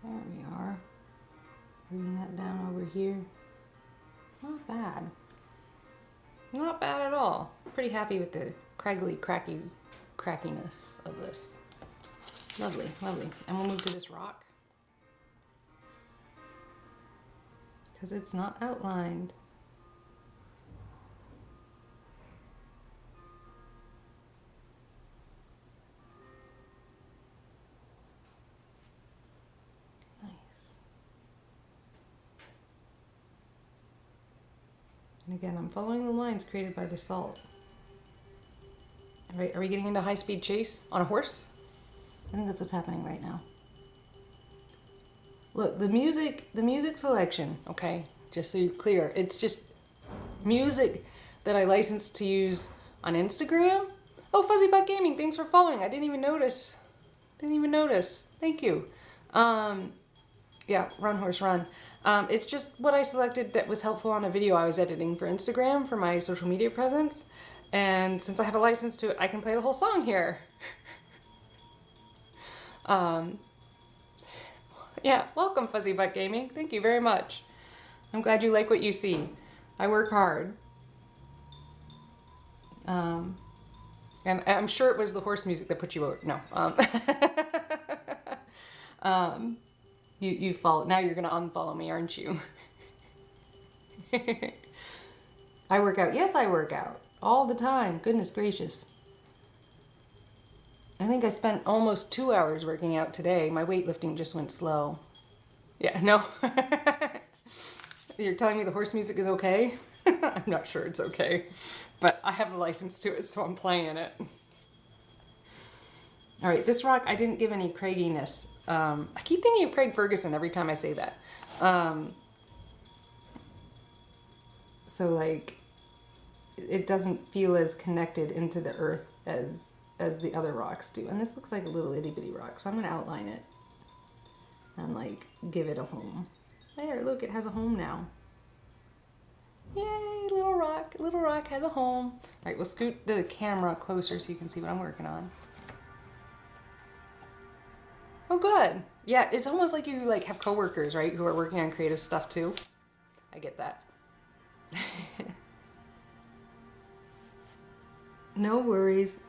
There we are. Bringing that down over here. Not bad. Not bad at all. Pretty happy with the craggly, crackiness of this. Lovely, lovely. And we'll move to this rock, because it's not outlined. Nice. And again, I'm following the lines created by the salt. Are we getting into high-speed chase on a horse? I think that's what's happening right now. Look, the music selection, okay, just so you're clear, it's just music that I licensed to use on Instagram. Oh, Fuzzy Butt Gaming, thanks for following. I didn't even notice. Thank you. Yeah, run horse run. It's just what I selected that was helpful on a video I was editing for Instagram for my social media presence. And since I have a license to it, I can play the whole song here. Yeah, welcome Fuzzy Butt Gaming. Thank you very much. I'm glad you like what you see. I work hard. And I'm sure it was the horse music that put you over. No. You follow. Now you're gonna unfollow me, aren't you? I work out. Yes, I work out all the time. Goodness gracious. I think I spent almost 2 hours working out today. My weightlifting just went slow. Yeah, no. You're telling me the horse music is okay? I'm not sure it's okay, but I have a license to it, so I'm playing it. All right, this rock, I didn't give any cragginess. I keep thinking of Craig Ferguson every time I say that. So like, it doesn't feel as connected into the earth as the other rocks do. And this looks like a little itty bitty rock, so I'm gonna outline it and like give it a home. There, look, it has a home now. Yay, little rock has a home. All right, we'll scoot the camera closer so you can see what I'm working on. Oh, good. Yeah, it's almost like you like have coworkers, right, who are working on creative stuff too. I get that. No worries.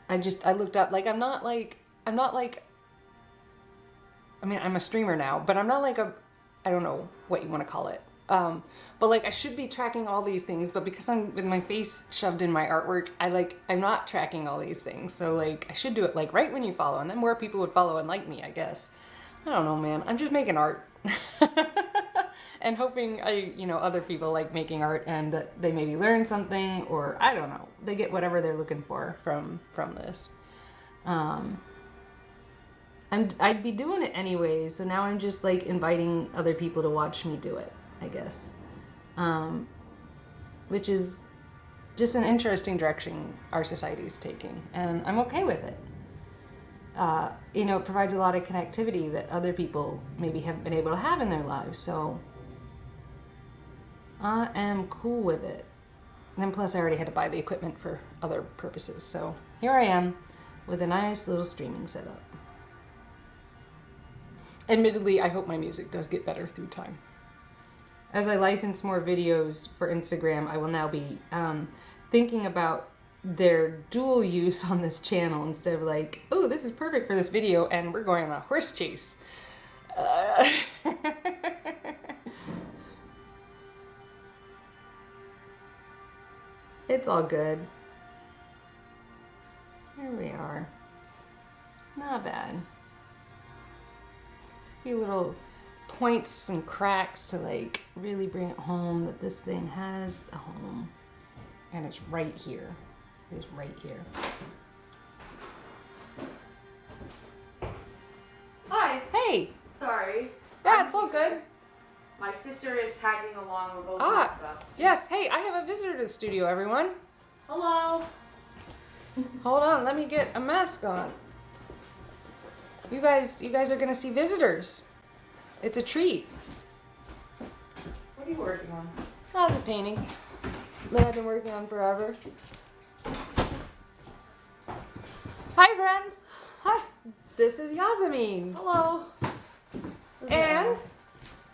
I looked up, like, I'm not like, I mean, I'm a streamer now, but I'm not like I don't know what you want to call it. But like, I should be tracking all these things, but because I'm with my face shoved in my artwork, I'm not tracking all these things. So like, I should do it like right when you follow, and then more people would follow and like me, I guess. I don't know, man. I'm just making art. And hoping other people like making art and that they maybe learn something, or I don't know, they get whatever they're looking for from this. I'd be doing it anyways, so now I'm just like inviting other people to watch me do it, I guess. Which is just an interesting direction our society is taking, and I'm okay with it. It provides a lot of connectivity that other people maybe haven't been able to have in their lives, so I am cool with it. And then plus I already had to buy the equipment for other purposes, so here I am with a nice little streaming setup. Admittedly, I hope my music does get better through time. As I license more videos for Instagram, I will now be thinking about their dual use on this channel instead of like, oh, this is perfect for this video and we're going on a horse chase. It's all good. Here we are. Not bad. A few little points and cracks to like really bring it home that this thing has a home. And it's right here. It's right here. Hi. Hey! Sorry. Yeah, it's all good. My sister is tagging along with both Ah, my stuff. yes. Hey, I have a visitor to the studio, everyone. Hello. Hold on, let me get a mask on. You guys are gonna see visitors. It's a treat. What are you working on? Oh, the painting that I've been working on forever. Hi, friends. Hi. This is Yasamine. Hello. And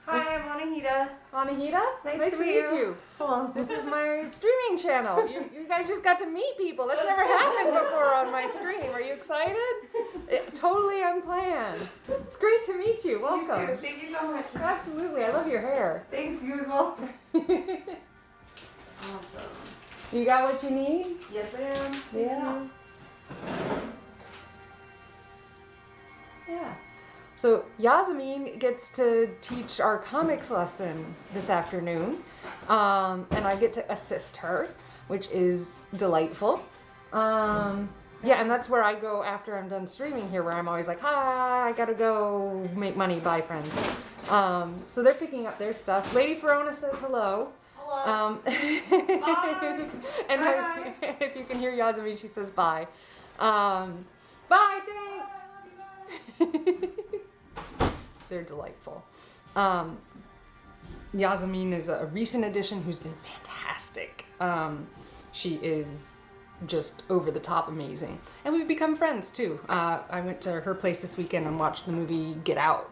Hi, I'm Anahita. Anahita. Nice to meet you. Hello. This is my streaming channel. You guys just got to meet people. That's never happened before on my stream. Are you excited? Totally unplanned. It's great to meet you. Welcome. You too. Thank you so much. Absolutely. I love your hair. Thanks, you as well. Awesome. You got what you need? Yes, ma'am. Yeah. Yeah. So Yasamine gets to teach our comics lesson this afternoon, and I get to assist her, which is delightful. Yeah, and that's where I go after I'm done streaming here, where I'm always like, hi, I gotta go make money, bye friends. So they're picking up their stuff. Lady Verona says hello. Hello. Bye. And Bye. if you can hear Yasamine, she says bye. Bye, thanks. They're delightful. Yasamine is a recent addition who's been fantastic. She is just over the top amazing. And we've become friends too. I went to her place this weekend and watched the movie Get Out,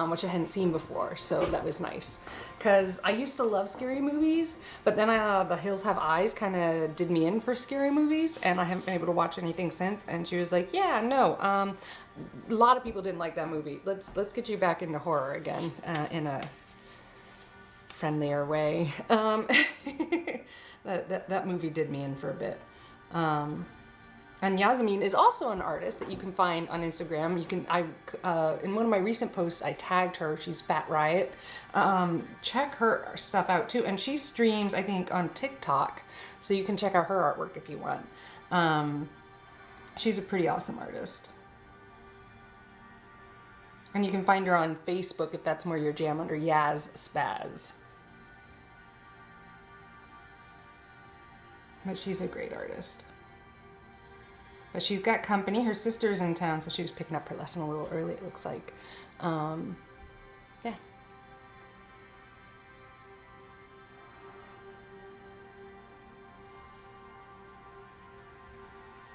which I hadn't seen before, so that was nice. Because I used to love scary movies, but then The Hills Have Eyes kind of did me in for scary movies, and I haven't been able to watch anything since. And she was like, yeah, no, a lot of people didn't like that movie. Let's get you back into horror again in a friendlier way. That movie did me in for a bit. And Yasamine is also an artist that you can find on Instagram. In one of my recent posts, I tagged her. She's Fat Riot. Check her stuff out too. And she streams, I think, on TikTok. So you can check out her artwork if you want. She's a pretty awesome artist. And you can find her on Facebook if that's more your jam, under Yaz Spaz. But she's a great artist. But she's got company. Her sister's in town, so she was picking up her lesson a little early, it looks like. Yeah.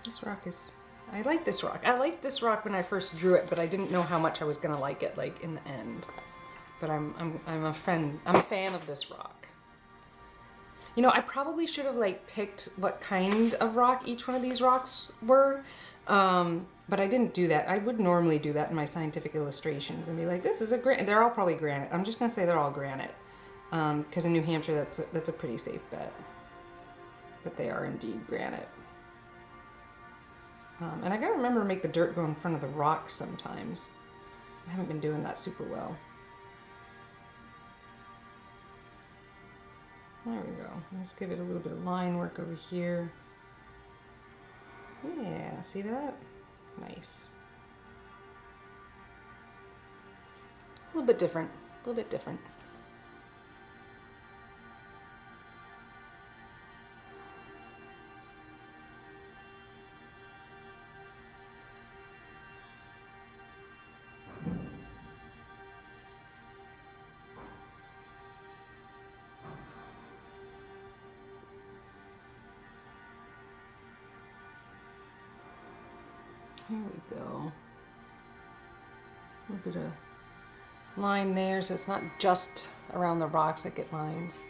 This rock is... I like this rock. I liked this rock when I first drew it, but I didn't know how much I was gonna like it, like, in the end. But I'm a fan of this rock. You know, I probably should have like picked what kind of rock each one of these rocks were, but I didn't do that. I would normally do that in my scientific illustrations and be like, this is a granite. They're all probably granite. I'm just gonna say they're all granite, because in New Hampshire that's a pretty safe bet. But they are indeed granite. And I gotta remember to make the dirt go in front of the rocks sometimes. I haven't been doing that super well. There we go. Let's give it a little bit of line work over here. Yeah, see that? Nice. A little bit different. A little bit different. Here we go. A little bit of line there, so it's not just around the rocks that get lines.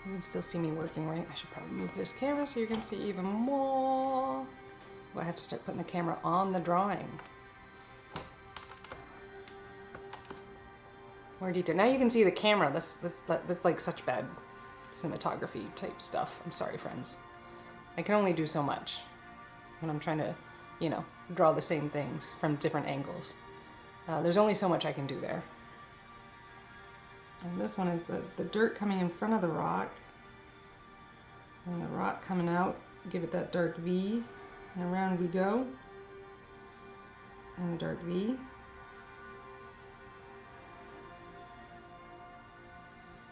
You can still see me working, right? I should probably move this camera so you can see even more. Well, I have to start putting the camera on the drawing. More detail. Now you can see the camera. That's like such bad cinematography type stuff. I'm sorry, friends. I can only do so much when I'm trying to, you know, draw the same things from different angles. There's only so much I can do there. And this one is the dirt coming in front of the rock. And the rock coming out, give it that dark V. And around we go. And the dark V.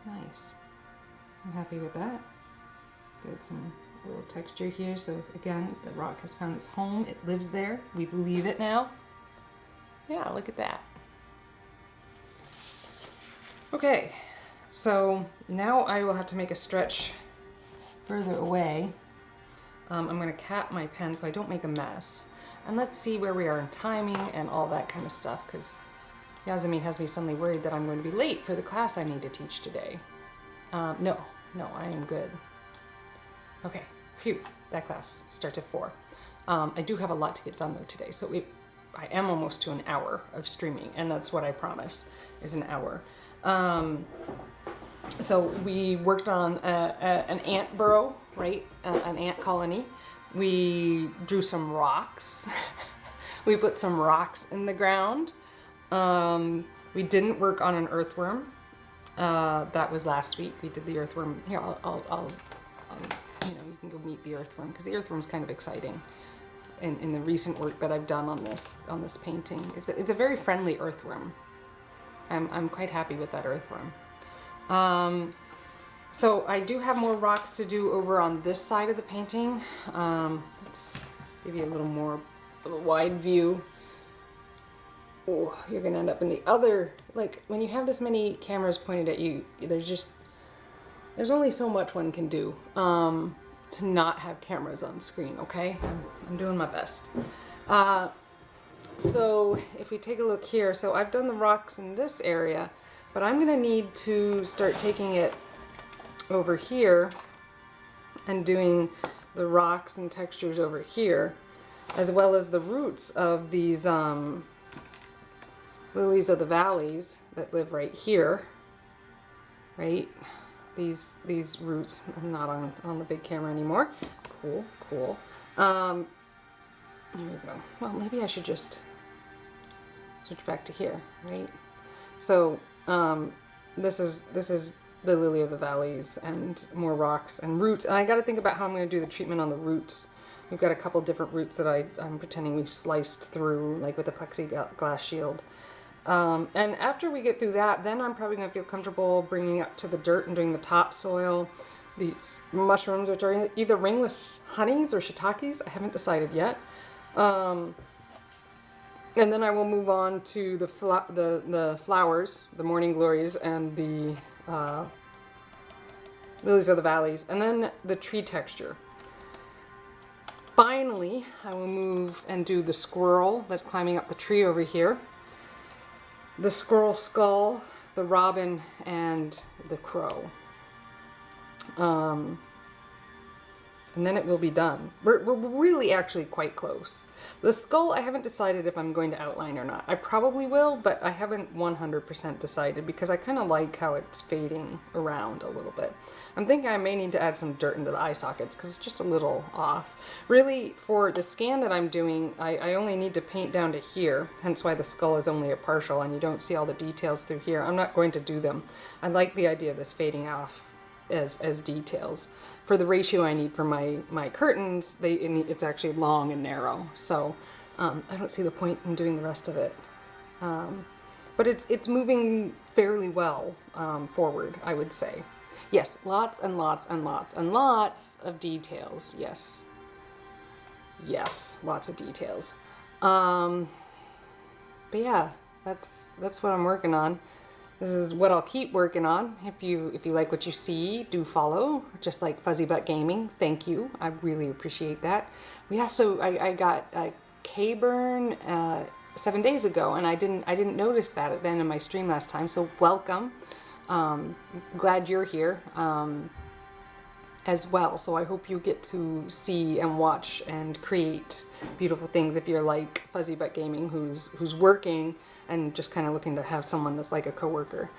Nice. I'm happy with that. Get some little texture here. So again, the rock has found its home. It lives there. We believe it now. Yeah, look at that. Okay, so now I will have to make a stretch further away. I'm going to cap my pen so I don't make a mess. And let's see where we are in timing and all that kind of stuff, because Yasmin has me suddenly worried that I'm going to be late for the class I need to teach today. No, I am good. Okay, phew, that class starts at 4. I do have a lot to get done though today, so I am almost to an hour of streaming, and that's what I promise, is an hour. So we worked on an ant burrow, right? An ant colony. We drew some rocks. We put some rocks in the ground. We didn't work on an earthworm. That was last week. We did the earthworm. Here, I'll you know, you can go meet the earthworm, because the earthworm's kind of exciting in the recent work that I've done on this painting. It's a very friendly earthworm. I'm quite happy with that earthworm. So I do have more rocks to do over on this side of the painting. Let's give you a little more of a wide view. Oh, you're gonna end up in the other, like when you have this many cameras pointed at you, there's only so much one can do to not have cameras on screen, okay? I'm doing my best. So if we take a look here, so I've done the rocks in this area, but I'm gonna need to start taking it over here and doing the rocks and textures over here, as well as the roots of these lilies of the valleys that live right here, right? These roots. I'm not on the big camera anymore. Cool. Here we go. Well, maybe I should just switch back to here, right? So this is the lily of the valleys, and more rocks and roots. And I got to think about how I'm going to do the treatment on the roots. We've got a couple different roots that I'm pretending we sliced through, like with a plexiglass shield. And after we get through that, then I'm probably going to feel comfortable bringing up to the dirt and doing the topsoil. These mushrooms, which are either ringless honeys or shiitakes, I haven't decided yet. And then I will move on to the flowers, the morning glories, and the lilies of the valleys, and then the tree texture. Finally, I will move and do the squirrel that's climbing up the tree over here, the squirrel skull, the robin, and the crow. And then it will be done. We're really actually quite close. The skull, I haven't decided if I'm going to outline or not. I probably will, but I haven't 100% decided, because I kind of like how it's fading around a little bit. I'm thinking I may need to add some dirt into the eye sockets, because it's just a little off. Really, for the scan that I'm doing, I only need to paint down to here, hence why the skull is only a partial and you don't see all the details through here. I'm not going to do them. I like the idea of this fading off as details. For the ratio I need for my curtains, it's actually long and narrow, so I don't see the point in doing the rest of it. But it's moving fairly well forward, I would say. Yes, lots and lots and lots and lots of details. Yes, lots of details. But yeah, that's what I'm working on. This is what I'll keep working on. If you like what you see, do follow. Just like Fuzzy Butt Gaming. Thank you. I really appreciate that. We also I got a K-burn 7 days ago, and I didn't notice that at the end of my stream last time. So welcome. Glad you're here as well. So I hope you get to see and watch and create beautiful things if you're like Fuzzy Butt Gaming, who's working and just kind of looking to have someone that's like a coworker.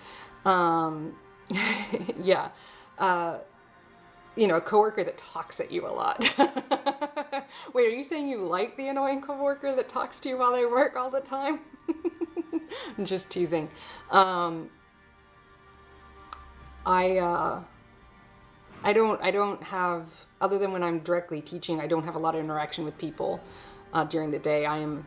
Yeah. a coworker that talks at you a lot. Wait, are you saying you like the annoying coworker that talks to you while they work all the time? I'm just teasing. I don't have, other than when I'm directly teaching, I don't have a lot of interaction with people during the day. I am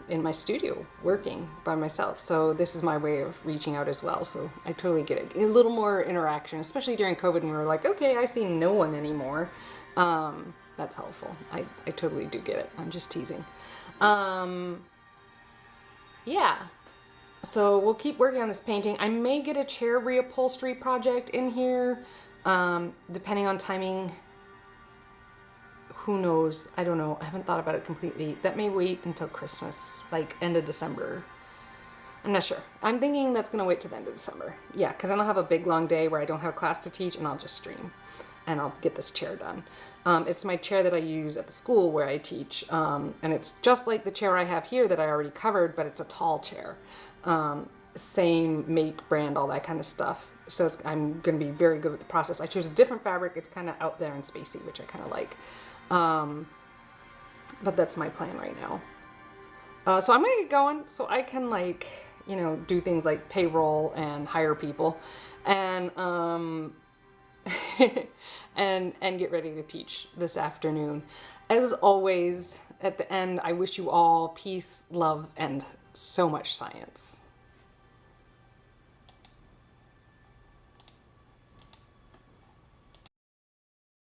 in my studio working by myself. So this is my way of reaching out as well. So I totally get it. A little more interaction, especially during COVID when we were like, okay, I see no one anymore. That's helpful. I totally do get it. I'm just teasing. Yeah. So we'll keep working on this painting. I may get a chair reupholstery project in here, depending on timing. Who knows? I don't know. I haven't thought about it completely. That may wait until Christmas, like end of December. I'm not sure. I'm thinking that's going to wait to the end of December. Yeah, because then I'll have a big long day where I don't have class to teach and I'll just stream. And I'll get this chair done. It's my chair that I use at the school where I teach. And it's just like the chair I have here that I already covered, but it's a tall chair. Same make, brand, all that kind of stuff. So I'm going to be very good with the process. I chose a different fabric. It's kind of out there and spacey, which I kind of like. But that's my plan right now. So I'm going to get going so I can do things like payroll and hire people and, and get ready to teach this afternoon. As always, at the end, I wish you all peace, love, and so much science.